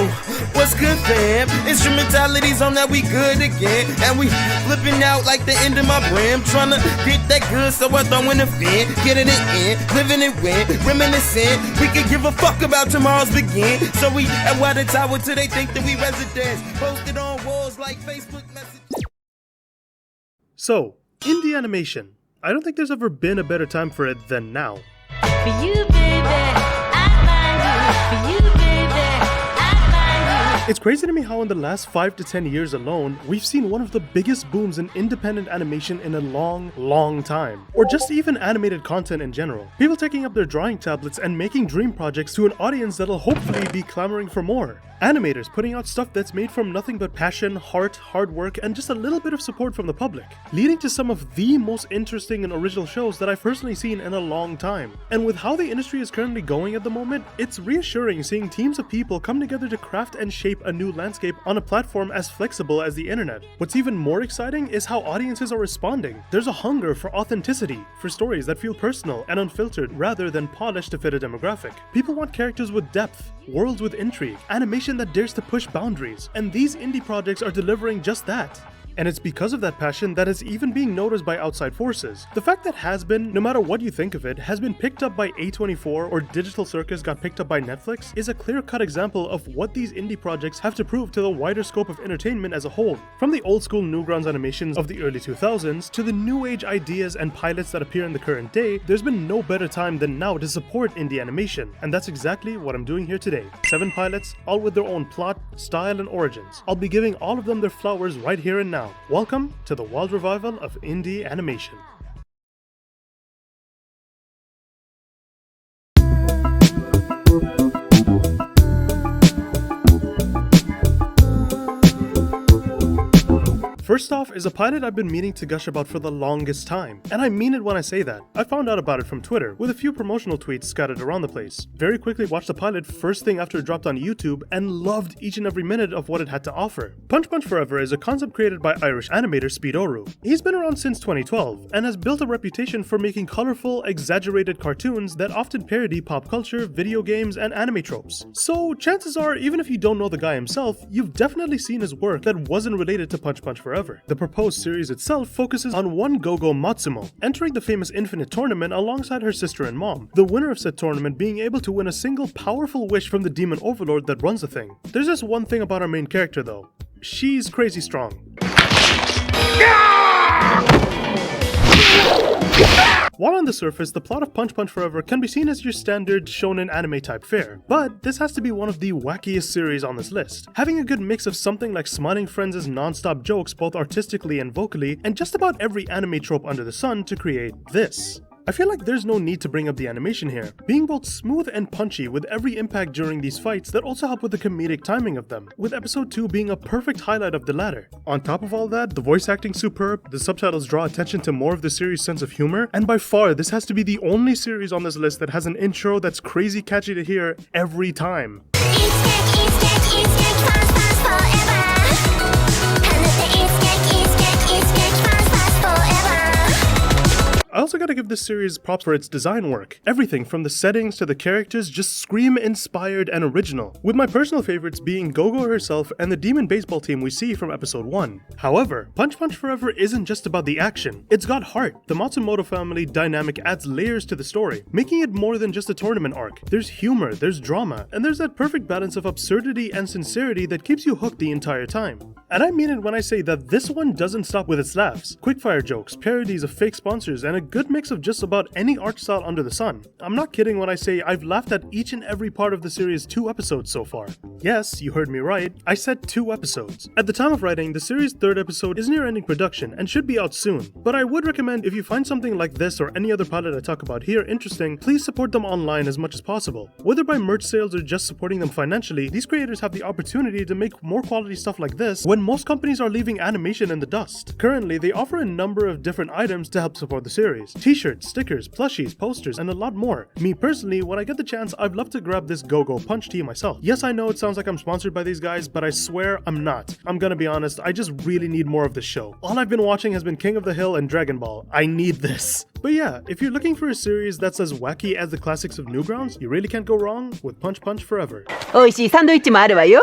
Yo, what's good, fam? Instrumentality's on that, we good again. And we flipping out like the end of my brim. Tryna get that good, so I throw in the fin. Getting it in, living it win, reminiscing. We can give a fuck about tomorrow's begin. So we at Water Tower till they think that we residents. Posted on walls like Facebook messages. So, indie animation. I don't think there's ever been a better time for it than now. For you, baby, I find you. For you, baby, I find you. It's crazy to me how in the last 5 to 10 years alone, we've seen one of the biggest booms in independent animation in a long time. Or just even animated content in general. People taking up their drawing tablets and making dream projects to an audience that'll hopefully be clamoring for more. Animators putting out stuff that's made from nothing but passion, heart, hard work, and just a little bit of support from the public, leading to some of the most interesting and original shows that I've personally seen in a long time. And with how the industry is currently going at the moment, it's reassuring seeing teams of people come together to craft and shape a new landscape on a platform as flexible as the internet. What's even more exciting is how audiences are responding. There's a hunger for authenticity, for stories that feel personal and unfiltered rather than polished to fit a demographic. People want characters with depth, worlds with intrigue, animation that dares to push boundaries, and these indie projects are delivering just that. And it's because of that passion that it's even being noticed by outside forces. The fact that Has-Been, no matter what you think of it, has been picked up by A24 or Digital Circus got picked up by Netflix is a clear-cut example of what these indie projects have to prove to the wider scope of entertainment as a whole. From the old-school Newgrounds animations of the early 2000s to the new-age ideas and pilots that appear in the current day, there's been no better time than now to support indie animation, and that's exactly what I'm doing here today. 7 pilots, all with their own plot, style, and origins. I'll be giving all of them their flowers right here and now. Welcome to the wild revival of indie animation. First off is a pilot I've been meaning to gush about for the longest time, and I mean it when I say that. I found out about it from Twitter, with a few promotional tweets scattered around the place. Very quickly watched the pilot first thing after it dropped on YouTube, and loved each and every minute of what it had to offer. Punch Punch Forever is a concept created by Irish animator Speedoru. He's been around since 2012, and has built a reputation for making colorful, exaggerated cartoons that often parody pop culture, video games, and anime tropes. So chances are, even if you don't know the guy himself, you've definitely seen his work that wasn't related to Punch Punch Forever. The proposed series itself focuses on one Gogo Matsumo, entering the famous Infinite Tournament alongside her sister and mom, the winner of said tournament being able to win a single powerful wish from the demon overlord that runs the thing. There's just one thing about our main character though. She's crazy strong. While on the surface, the plot of Punch Punch Forever can be seen as your standard shonen anime type fare, but this has to be one of the wackiest series on this list, having a good mix of something like Smiling Friends' non-stop jokes both artistically and vocally, and just about every anime trope under the sun to create this. I feel like there's no need to bring up the animation here, being both smooth and punchy with every impact during these fights that also help with the comedic timing of them, with episode 2 being a perfect highlight of the latter. On top of all that, the voice acting superb, the subtitles draw attention to more of the series' sense of humor, and by far this has to be the only series on this list that has an intro that's crazy catchy to hear every time. I also gotta give this series props for its design work. Everything from the settings to the characters just scream inspired and original, with my personal favorites being Gogo herself and the demon baseball team we see from episode 1. However, Punch Punch Forever isn't just about the action, it's got heart. The Matsumoto family dynamic adds layers to the story, making it more than just a tournament arc. There's humor, there's drama, and there's that perfect balance of absurdity and sincerity that keeps you hooked the entire time. And I mean it when I say that this one doesn't stop with its laughs, quickfire jokes, parodies of fake sponsors, and a good mix of just about any art style under the sun. I'm not kidding when I say I've laughed at each and every part of the series' 2 episodes so far. Yes, you heard me right, I said 2 episodes. At the time of writing, the series' 3rd episode is near ending production and should be out soon, but I would recommend if you find something like this or any other pilot I talk about here interesting, please support them online as much as possible. Whether by merch sales or just supporting them financially, these creators have the opportunity to make more quality stuff like this when most companies are leaving animation in the dust. Currently, they offer a number of different items to help support the series. series. T-shirts, stickers, plushies, posters, and a lot more. Me personally, when I get the chance, I'd love to grab this Go-Go Punch tee myself. Yes, I know it sounds like I'm sponsored by these guys, but I swear I'm not. I'm gonna be honest, I just really need more of this show. All I've been watching has been King of the Hill and Dragon Ball. I need this. But yeah, if you're looking for a series that's as wacky as the classics of Newgrounds, you really can't go wrong with Punch Punch Forever. 美味しいサンドイッチもあるわよ。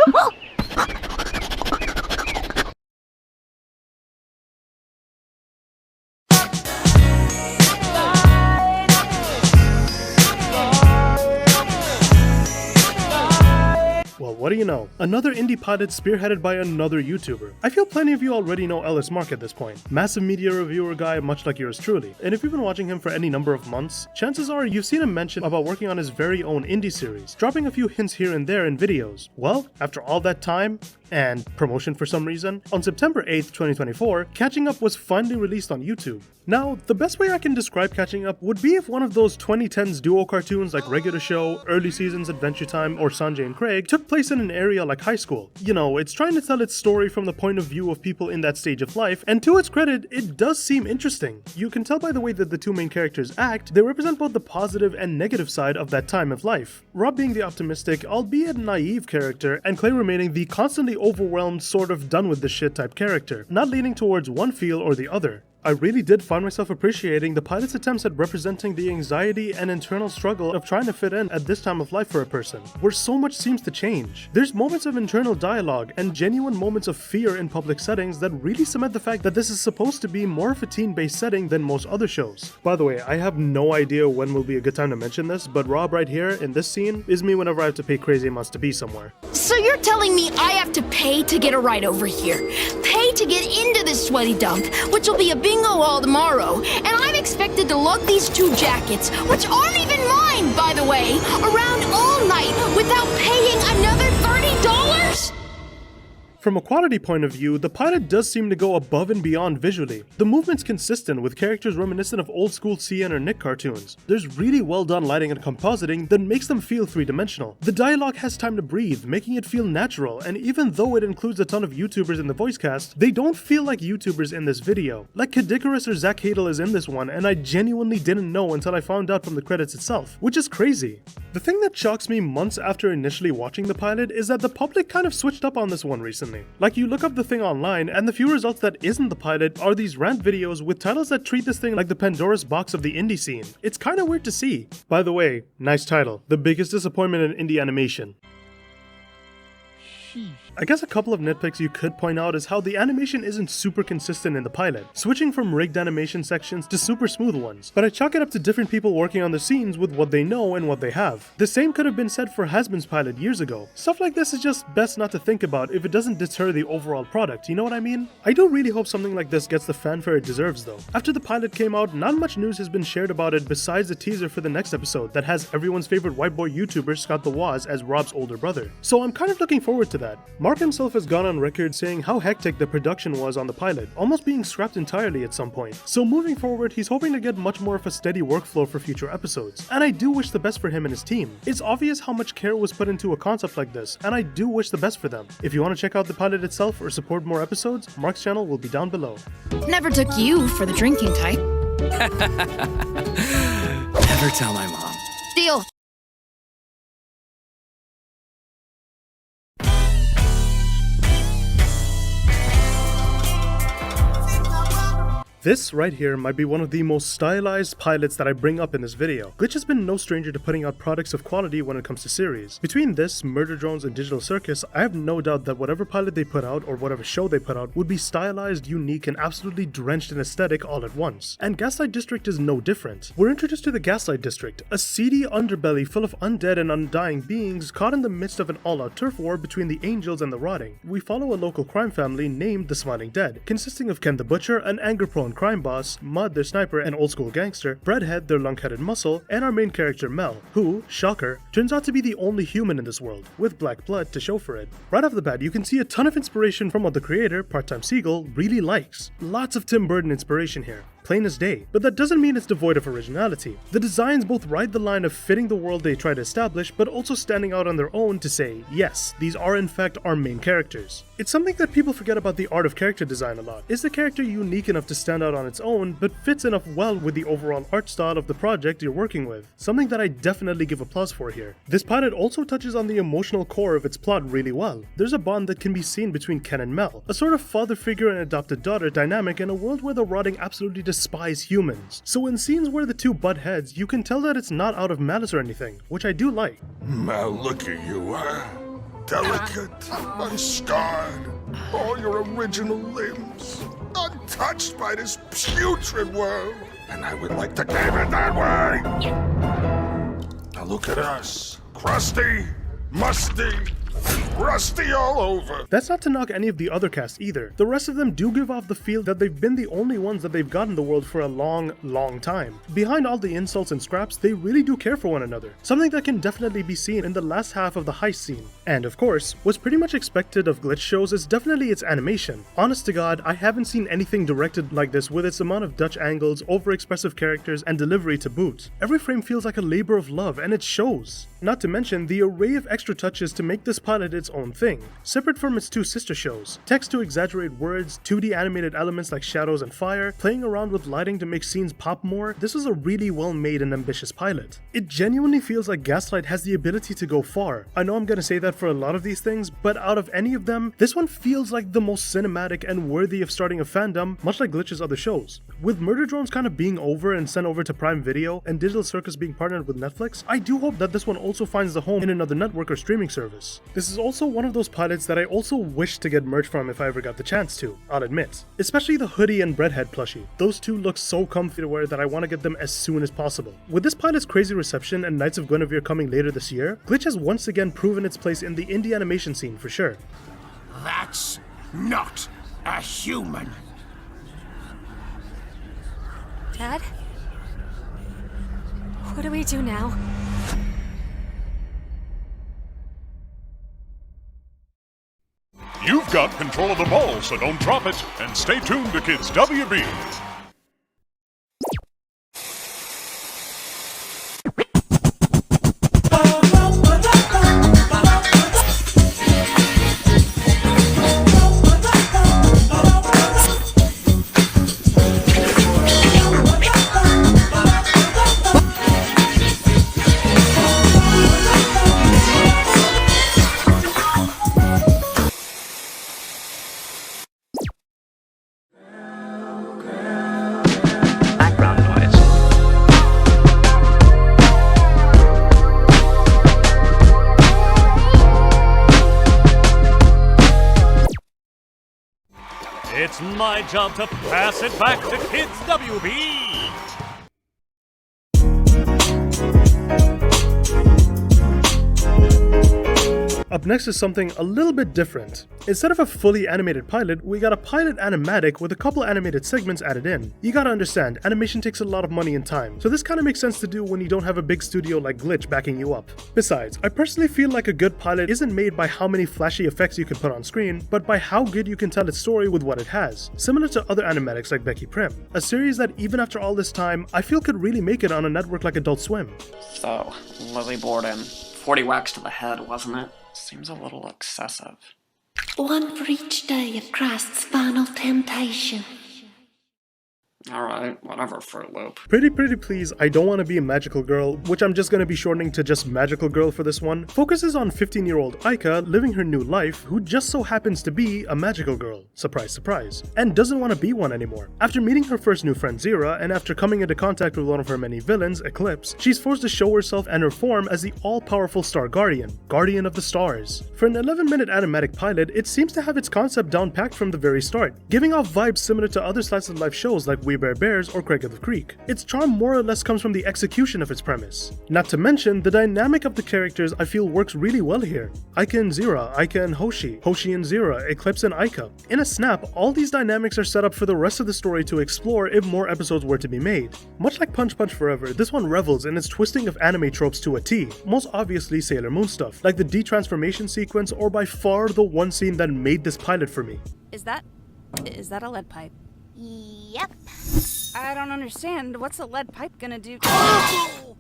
Well, what do you know? Another indie pilot spearheaded by another YouTuber. I feel plenty of you already know Ellis Mark at this point. Massive media reviewer guy, much like yours truly. And if you've been watching him for any number of months, chances are you've seen him mention about working on his very own indie series, dropping a few hints here and there in videos. Well, after all that time, and promotion for some reason, on September 8th, 2024, Catching Up was finally released on YouTube. Now, the best way I can describe Catching Up would be if one of those 2010s duo cartoons like Regular Show, Early Seasons Adventure Time, or Sanjay and Craig took place in an area like high school. You know, it's trying to tell its story from the point of view of people in that stage of life, and to its credit, it does seem interesting. You can tell by the way that the two main characters act, they represent both the positive and negative side of that time of life. Rob being the optimistic, albeit naive character, and Clay remaining the constantly overwhelmed, sort of done with the shit type character, not leaning towards one feel or the other. I really did find myself appreciating the pilot's attempts at representing the anxiety and internal struggle of trying to fit in at this time of life for a person, where so much seems to change. There's moments of internal dialogue and genuine moments of fear in public settings that really cement the fact that this is supposed to be more of a teen-based setting than most other shows. By the way, I have no idea when will be a good time to mention this, but Rob right here in this scene is me whenever I have to pay crazy amounts to be somewhere. So you're telling me I have to pay to get a ride over here? Pay to get into this sweaty dump, which will be a bingo all tomorrow, and I'm expected to lug these two jackets, which aren't even mine, by the way, around all night without paying another $30? From a quality point of view, the pilot does seem to go above and beyond visually. The movement's consistent with characters reminiscent of old school CN or Nick cartoons. There's really well done lighting and compositing that makes them feel three-dimensional. The dialogue has time to breathe, making it feel natural, and even though it includes a ton of YouTubers in the voice cast, they don't feel like YouTubers in this video. Like Kadikarus or Zach Hadel is in this one, and I genuinely didn't know until I found out from the credits itself, which is crazy. The thing that shocks me months after initially watching the pilot is that the public kind of switched up on this one recently. Like, you look up the thing online, and the few results that isn't the pilot are these rant videos with titles that treat this thing like the Pandora's box of the indie scene. It's kinda weird to see. By the way, nice title. The biggest disappointment in indie animation. I guess a couple of nitpicks you could point out is how the animation isn't super consistent in the pilot, switching from rigged animation sections to super smooth ones, but I chalk it up to different people working on the scenes with what they know and what they have. The same could have been said for Hasbin's pilot years ago. Stuff like this is just best not to think about if it doesn't deter the overall product, you know what I mean? I do really hope something like this gets the fanfare it deserves though. After the pilot came out, not much news has been shared about it besides the teaser for the next episode that has everyone's favorite white boy YouTuber Scott the Woz as Rob's older brother. So I'm kind of looking forward to that. Mark himself has gone on record saying how hectic the production was on the pilot, almost being scrapped entirely at some point. So moving forward, he's hoping to get much more of a steady workflow for future episodes, and I do wish the best for him and his team. It's obvious how much care was put into a concept like this, and I do wish the best for them. If you want to check out the pilot itself or support more episodes, Mark's channel will be down below. Never took you for the drinking type. Never tell my mom. Deal. This right here might be one of the most stylized pilots that I bring up in this video. Glitch has been no stranger to putting out products of quality when it comes to series. Between this, Murder Drones, and Digital Circus, I have no doubt that whatever pilot they put out or whatever show they put out would be stylized, unique, and absolutely drenched in aesthetic all at once. And Gaslight District is no different. We're introduced to the Gaslight District, a seedy underbelly full of undead and undying beings caught in the midst of an all-out turf war between the angels and the rotting. We follow a local crime family named the Smiling Dead, consisting of Ken the Butcher, an anger-prone crime boss, Mud their sniper and old school gangster, Breadhead their lunk-headed muscle, and our main character Mel, who, shocker, turns out to be the only human in this world, with black blood to show for it. Right off the bat, you can see a ton of inspiration from what the creator, Part-Time Seagull, really likes. Lots of Tim Burton inspiration here. plain as day, but that doesn't mean it's devoid of originality. The designs both ride the line of fitting the world they try to establish, but also standing out on their own to say, yes, these are in fact our main characters. It's something that people forget about the art of character design a lot. Is the character unique enough to stand out on its own, but fits enough well with the overall art style of the project you're working with? Something that I definitely give applause for here. This pilot also touches on the emotional core of its plot really well. There's a bond that can be seen between Ken and Mel, a sort of father figure and adopted daughter dynamic in a world where the rotting absolutely despise humans. So in scenes where the two butt heads, you can tell that it's not out of malice or anything, which I do like. Now look at you, huh? Delicate, unscarred, all your original limbs, untouched by this putrid world. And I would like to keep it that way. Now look at us, crusty, musty, rusty all over. That's not to knock any of the other cast either. The rest of them do give off the feel that they've been the only ones that they've got in the world for a long time. Behind all the insults and scraps, they really do care for one another. Something that can definitely be seen in the last half of the heist scene. And of course, what's pretty much expected of glitch shows is definitely its animation. Honest to God, I haven't seen anything directed like this with its amount of Dutch angles, overexpressive characters, and delivery to boot. Every frame feels like a labor of love, and it shows. Not to mention the array of extra touches to make this pilot its own thing, separate from its two sister shows. Text to exaggerate words, 2D animated elements like shadows and fire, playing around with lighting to make scenes pop more. This was a really well made and ambitious pilot. It genuinely feels like Gaslight has the ability to go far. I know I'm gonna say that for a lot of these things, but out of any of them, this one feels like the most cinematic and worthy of starting a fandom, much like Glitch's other shows. With Murder Drones kind of being over and sent over to Prime Video, and Digital Circus being partnered with Netflix, I do hope that this one also finds a home in another network or streaming service. This is also one of those pilots that I also wish to get merch from if I ever got the chance to, I'll admit. Especially the hoodie and breadhead plushie. Those two look so comfy to wear that I want to get them as soon as possible. With this pilot's crazy reception and Knights of Guinevere coming later this year, Glitch has once again proven its place in the indie animation scene for sure. That's not a human. Dad? What do we do now? You've got control of the ball, so don't drop it, and stay tuned to Kids WB. It's my job to pass it back to Kids WB. Up next is something a little bit different. Instead of a fully animated pilot, we got a pilot animatic with a couple animated segments added in. You gotta understand, animation takes a lot of money and time, so this kinda makes sense to do when you don't have a big studio like Glitch backing you up. Besides, I personally feel like a good pilot isn't made by how many flashy effects you can put on screen, but by how good you can tell its story with what it has, similar to other animatics like Becky Prim, a series that even after all this time, I feel could really make it on a network like Adult Swim. So, Lily Borden, 40 whacks to the head, wasn't it? Seems a little excessive. One for each day of Christ's final temptation. Alright, whatever, Fruit Loop. Pretty Please, I Don't Want to Be a Magical Girl, which I'm just gonna be shortening to just Magical Girl for this one, focuses on 15-year-old Aika living her new life, who just so happens to be a magical girl, surprise surprise, and doesn't want to be one anymore. After meeting her first new friend Zira, and after coming into contact with one of her many villains, Eclipse, she's forced to show herself and her form as the all-powerful Star Guardian, Guardian of the Stars. For an 11-minute animatic pilot, it seems to have its concept down-packed from the very start, giving off vibes similar to other slice-of-life shows like We Bear Bears or Craig of the Creek. Its charm more or less comes from the execution of its premise. Not to mention, the dynamic of the characters I feel works really well here. Aika and Zira, Aika and Hoshi, Hoshi and Zira, Eclipse and Aika. In a snap, all these dynamics are set up for the rest of the story to explore if more episodes were to be made. Much like Punch Punch Forever, this one revels in its twisting of anime tropes to a T, most obviously Sailor Moon stuff, like the detransformation sequence or by far the one scene that made this pilot for me. Is that a lead pipe? Yep. I don't understand. What's a lead pipe gonna do? Oh!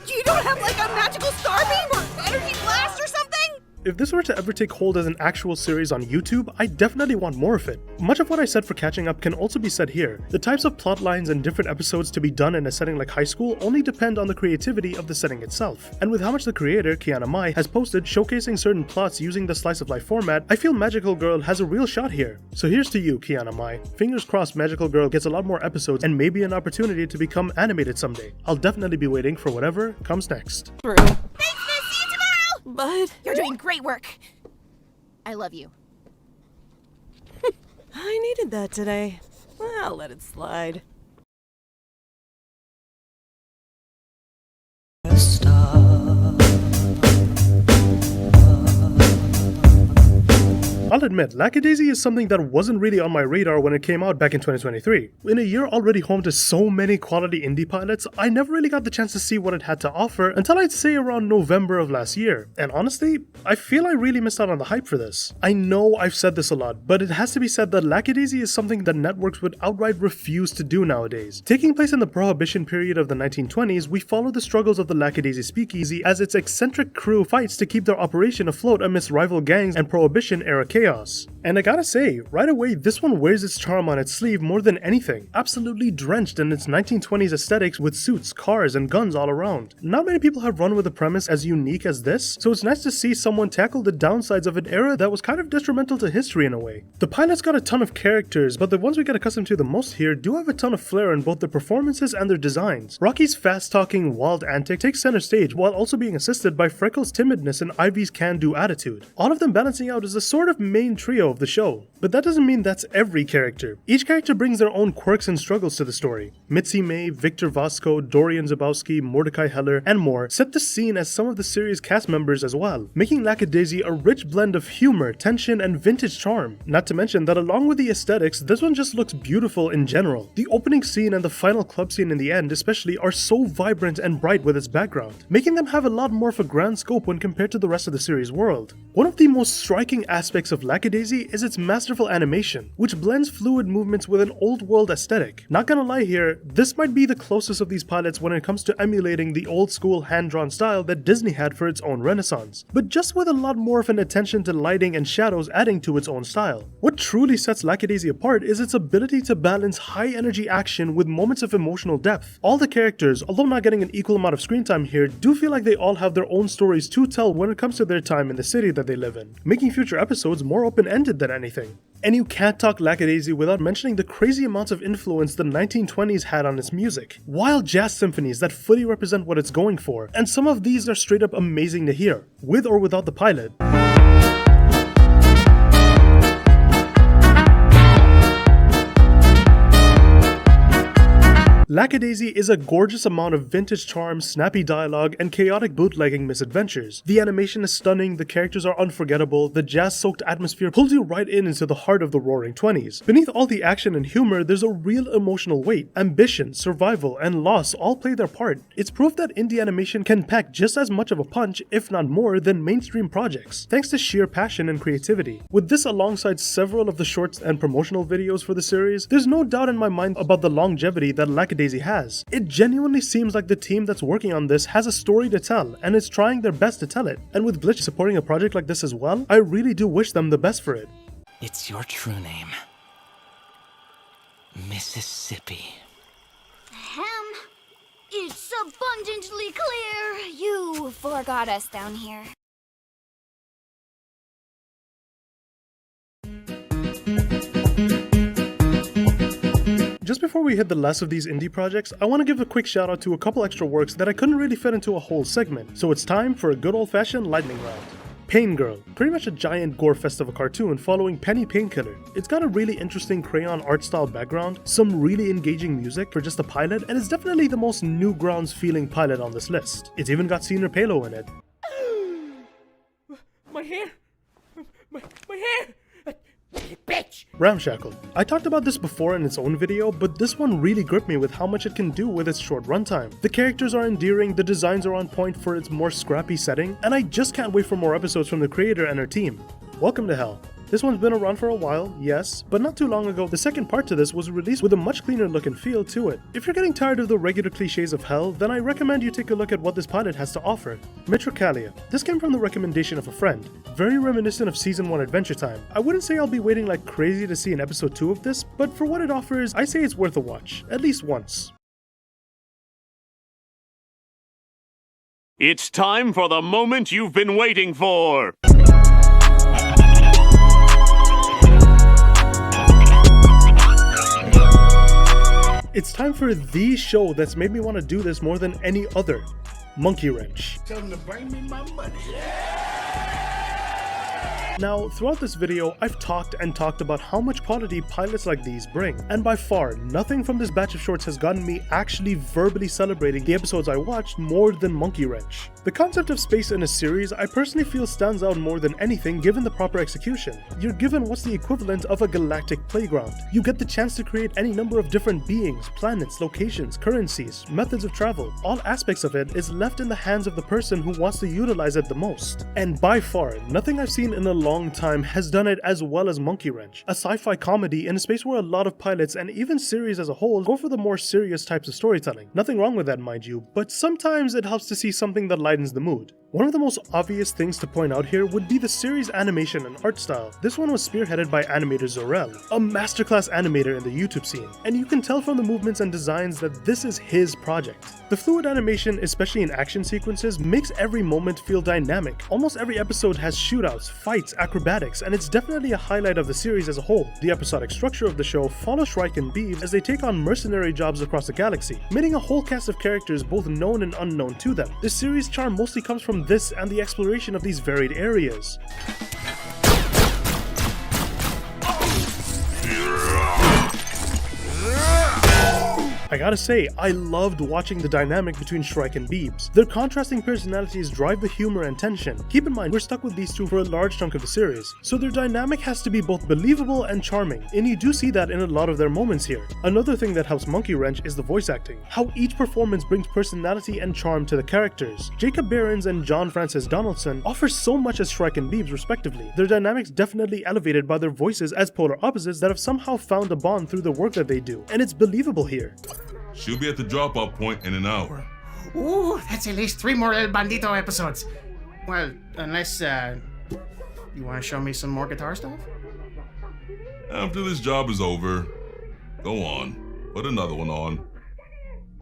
You don't have like a magical starbeam or energy blast or something? If this were to ever take hold as an actual series on YouTube, I definitely want more of it. Much of what I said for catching up can also be said here. The types of plot lines and different episodes to be done in a setting like high school only depend on the creativity of the setting itself. And with how much the creator, Kiana Mai, has posted showcasing certain plots using the slice of life format, I feel Magical Girl has a real shot here. So here's to you, Kiana Mai. Fingers crossed Magical Girl gets a lot more episodes and maybe an opportunity to become animated someday. I'll definitely be waiting for whatever comes next. Thanks, Miss. See you tomorrow. Bud. You're doing great work. I love you. I needed that today. I'll let it slide. I'll admit, Lackadaisy is something that wasn't really on my radar when it came out back in 2023. In a year already home to so many quality indie pilots, I never really got the chance to see what it had to offer until I'd say around November of last year. And honestly, I feel I really missed out on the hype for this. I know I've said this a lot, but it has to be said that Lackadaisy is something that networks would outright refuse to do nowadays. Taking place in the Prohibition period of the 1920s, we follow the struggles of the Lackadaisy speakeasy as its eccentric crew fights to keep their operation afloat amidst rival gangs and Prohibition-era chaos. And I gotta say, right away, this one wears its charm on its sleeve more than anything, absolutely drenched in its 1920s aesthetics with suits, cars, and guns all around. Not many people have run with a premise as unique as this, so it's nice to see someone tackle the downsides of an era that was kind of detrimental to history in a way. The pilot's got a ton of characters, but the ones we get accustomed to the most here do have a ton of flair in both their performances and their designs. Rocky's fast-talking, wild antics take center stage while also being assisted by Freckles' timidness and Ivy's can-do attitude. All of them balancing out as a sort of main trio of the show. But that doesn't mean that's every character. Each character brings their own quirks and struggles to the story. Mitzi May, Victor Vasco, Dorian Zabowski, Mordecai Heller, and more set the scene as some of the series' cast members as well, making Lackadaisy a rich blend of humor, tension, and vintage charm. Not to mention that along with the aesthetics, this one just looks beautiful in general. The opening scene and the final club scene in the end especially are so vibrant and bright with its background, making them have a lot more of a grand scope when compared to the rest of the series' world. One of the most striking aspects of Lackadaisy is its masterful animation, which blends fluid movements with an old world aesthetic. Not gonna lie here, this might be the closest of these pilots when it comes to emulating the old school hand-drawn style that Disney had for its own renaissance, but just with a lot more of an attention to lighting and shadows adding to its own style. What truly sets Lackadaisy apart is its ability to balance high energy action with moments of emotional depth. All the characters, although not getting an equal amount of screen time here, do feel like they all have their own stories to tell when it comes to their time in the city that they live in, making future episodes more open-ended than anything. And you can't talk Lackadaisy without mentioning the crazy amounts of influence the 1920s had on its music. Wild jazz symphonies that fully represent what it's going for, and some of these are straight up amazing to hear, with or without the pilot. Lackadaisy is a gorgeous amount of vintage charm, snappy dialogue, and chaotic bootlegging misadventures. The animation is stunning, the characters are unforgettable, the jazz-soaked atmosphere pulls you right into the heart of the roaring 20s. Beneath all the action and humor, there's a real emotional weight. Ambition, survival, and loss all play their part. It's proof that indie animation can pack just as much of a punch, if not more, than mainstream projects, thanks to sheer passion and creativity. With this alongside several of the shorts and promotional videos for the series, there's no doubt in my mind about the longevity that Lackadaisy has. It genuinely seems like the team that's working on this has a story to tell, and is trying their best to tell it. And with Glitch supporting a project like this as well, I really do wish them the best for it. It's your true name. Mississippi. It's abundantly clear you forgot us down here. Just before we hit the last of these indie projects, I want to give a quick shout out to a couple extra works that I couldn't really fit into a whole segment, so it's time for a good old-fashioned lightning round. Pain Girl, pretty much a giant gore fest of a cartoon following Penny Painkiller. It's got a really interesting crayon art style background, some really engaging music for just a pilot, and it's definitely the most Newgrounds feeling pilot on this list. It's even got Senior Palo in it. My hair! My hair! Bitch! Ramshackle. I talked about this before in its own video, but this one really gripped me with how much it can do with its short runtime. The characters are endearing, the designs are on point for its more scrappy setting, and I just can't wait for more episodes from the creator and her team. Welcome to hell. This one's been around for a while, yes, but not too long ago, the second part to this was released with a much cleaner look and feel to it. If you're getting tired of the regular cliches of hell, then I recommend you take a look at what this pilot has to offer. Metrocalia. This came from the recommendation of a friend. Very reminiscent of Season 1 Adventure Time. I wouldn't say I'll be waiting like crazy to see an episode 2 of this, but for what it offers, I say it's worth a watch, at least once. It's time for the moment you've been waiting for! It's time for the show that's made me want to do this more than any other. Monkey Wrench. Tell them to bring me my money. Now, throughout this video, I've talked about how much quality pilots like these bring, and by far, nothing from this batch of shorts has gotten me actually verbally celebrating the episodes I watched more than Monkey Wrench. The concept of space in a series I personally feel stands out more than anything given the proper execution. You're given what's the equivalent of a galactic playground. You get the chance to create any number of different beings, planets, locations, currencies, methods of travel. All aspects of it is left in the hands of the person who wants to utilize it the most. And by far, nothing I've seen in a long time has done it as well as Monkey Wrench, a sci-fi comedy in a space where a lot of pilots and even series as a whole go for the more serious types of storytelling. Nothing wrong with that, mind you, but sometimes it helps to see something that lightens the mood. One of the most obvious things to point out here would be the series' animation and art style. This one was spearheaded by Animators Zorel, a masterclass animator in the YouTube scene, and you can tell from the movements and designs that this is his project. The fluid animation, especially in action sequences, makes every moment feel dynamic. Almost every episode has shootouts, fights, acrobatics, and it's definitely a highlight of the series as a whole. The episodic structure of the show follows Shrike and Beeves as they take on mercenary jobs across the galaxy, meeting a whole cast of characters both known and unknown to them. The series' charm mostly comes from this and the exploration of these varied areas. I gotta say, I loved watching the dynamic between Shrike and Beebs. Their contrasting personalities drive the humor and tension. Keep in mind, we're stuck with these two for a large chunk of the series, so their dynamic has to be both believable and charming, and you do see that in a lot of their moments here. Another thing that helps Monkey Wrench is the voice acting. How each performance brings personality and charm to the characters. Jacob Behrens and John Francis Donaldson offer so much as Shrike and Beebs respectively. Their dynamics definitely elevated by their voices as polar opposites that have somehow found a bond through the work that they do, and it's believable here. She'll be at the drop-off point in an hour. Ooh, that's at least 3 more El Bandito episodes. Well, unless, you want to show me some more guitar stuff? After this job is over, go on, put another one on.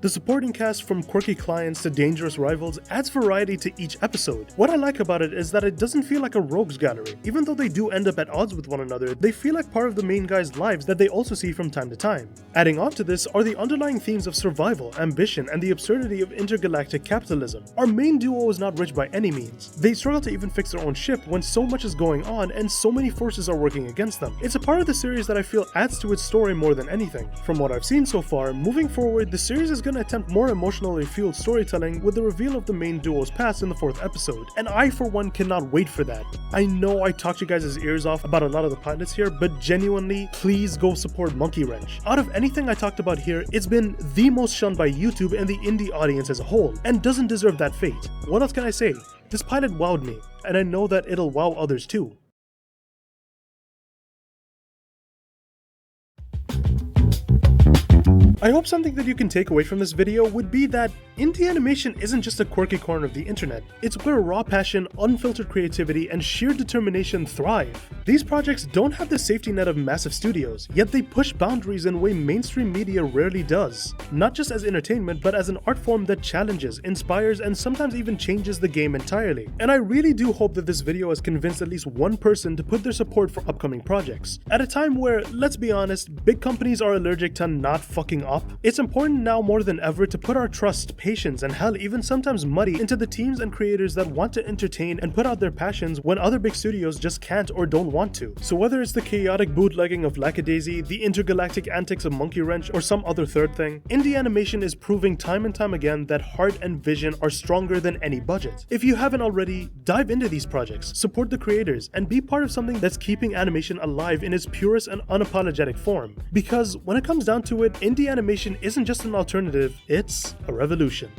The supporting cast, from quirky clients to dangerous rivals, adds variety to each episode. What I like about it is that it doesn't feel like a rogues gallery. Even though they do end up at odds with one another, they feel like part of the main guy's lives that they also see from time to time. Adding on to this are the underlying themes of survival, ambition, and the absurdity of intergalactic capitalism. Our main duo is not rich by any means. They struggle to even fix their own ship when so much is going on and so many forces are working against them. It's a part of the series that I feel adds to its story more than anything. From what I've seen so far, moving forward, the series is going to attempt more emotionally fueled storytelling with the reveal of the main duo's past in the 4th episode, and I for one cannot wait for that. I know I talked you guys' ears off about a lot of the pilots here, but genuinely, please go support Monkey Wrench. Out of anything I talked about here, it's been the most shunned by YouTube and the indie audience as a whole, and doesn't deserve that fate. What else can I say? This pilot wowed me, and I know that it'll wow others too. I hope something that you can take away from this video would be that indie animation isn't just a quirky corner of the internet. It's where raw passion, unfiltered creativity, and sheer determination thrive. These projects don't have the safety net of massive studios, yet they push boundaries in a way mainstream media rarely does. Not just as entertainment, but as an art form that challenges, inspires, and sometimes even changes the game entirely. And I really do hope that this video has convinced at least one person to put their support for upcoming projects. At a time where, let's be honest, big companies are allergic to not fucking up, it's important now more than ever to put our trust, patience, and hell even sometimes money into the teams and creators that want to entertain and put out their passions when other big studios just can't or don't want to. So whether it's the chaotic bootlegging of Lackadaisy, the intergalactic antics of Monkey Wrench, or some other third thing, indie animation is proving time and time again that heart and vision are stronger than any budget. If you haven't already, dive into these projects, support the creators, and be part of something that's keeping animation alive in its purest and unapologetic form. Because when it comes down to it, indie animation isn't just an alternative, it's a revolution.